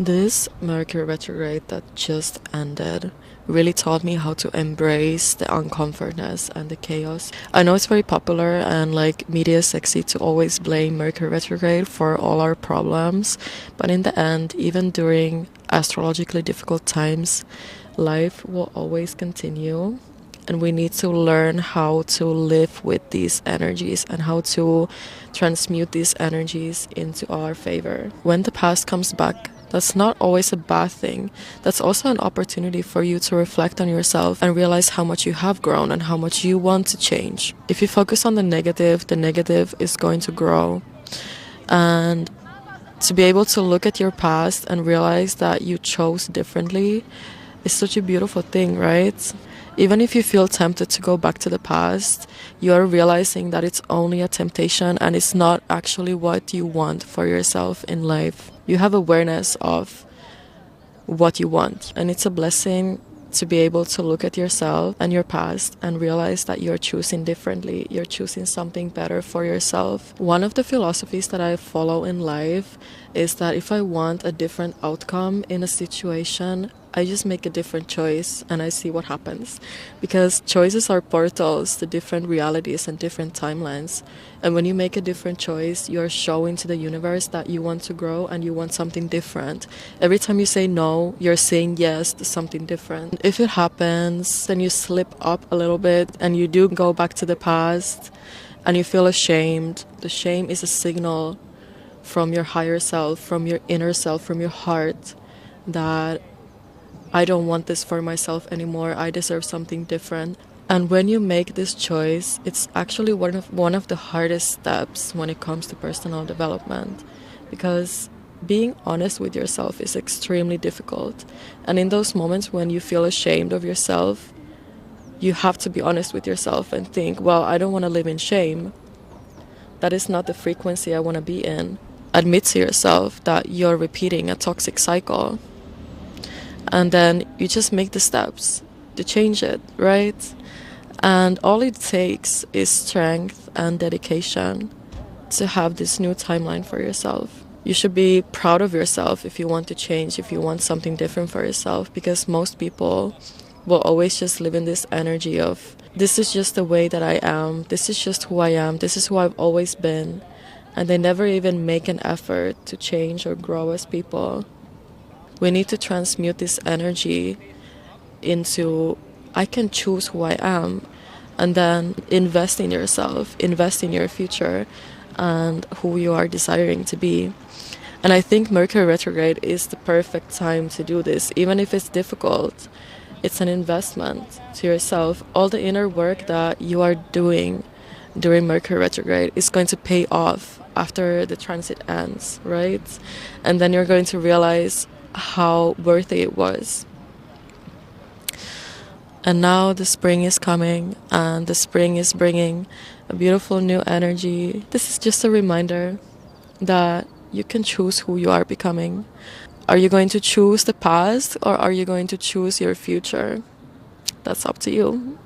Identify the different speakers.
Speaker 1: This Mercury retrograde that just ended really taught me how to embrace the uncomfortness and the chaos. I know it's very popular and like media is sexy to always blame Mercury retrograde for all our problems, but in the end, even during astrologically difficult times, life will always continue. And we need to learn how to live with these energies and how to transmute these energies into our favor. When the past comes back, that's not always a bad thing. That's also an opportunity for you to reflect on yourself and realize how much you have grown and how much you want to change. If you focus on the negative is going to grow. And to be able to look at your past and realize that you chose differently is such a beautiful thing, right? Even if you feel tempted to go back to the past, you are realizing that it's only a temptation and it's not actually what you want for yourself in life. You have awareness of what you want, and it's a blessing to be able to look at yourself and your past and realize that you're choosing differently. You're choosing something better for yourself. One of the philosophies that I follow in life is that if I want a different outcome in a situation, I just make a different choice and I see what happens. Because choices are portals to different realities and different timelines. And when you make a different choice, you're showing to the universe that you want to grow and you want something different. Every time you say no, you're saying yes to something different. If it happens, then you slip up a little bit and you do go back to the past and you feel ashamed. The shame is a signal from your higher self, from your inner self, from your heart that I don't want this for myself anymore. I deserve something different. And when you make this choice, it's actually one of the hardest steps when it comes to personal development, because being honest with yourself is extremely difficult. And in those moments when you feel ashamed of yourself, you have to be honest with yourself and think, well, I don't want to live in shame. That is not the frequency I want to be in. Admit to yourself that you're repeating a toxic cycle. And then you just make the steps to change it, right? And all it takes is strength and dedication to have this new timeline for yourself. You should be proud of yourself if you want to change, if you want something different for yourself, because most people will always just live in this energy of, this is just the way that I am, this is just who I am, this is who I've always been. And they never even make an effort to change or grow as people. We need to transmute this energy into, I can choose who I am, and then invest in yourself, invest in your future and who you are desiring to be. And I think Mercury retrograde is the perfect time to do this, even if it's difficult. It's an investment to yourself. All the inner work that you are doing during Mercury retrograde is going to pay off after the transit ends, right? And then you're going to realize how worthy it was. And now the spring is coming, and the spring is bringing a beautiful new energy. This is just a reminder that you can choose who you are becoming. Are you going to choose the past, or are you going to choose your future? That's up to you.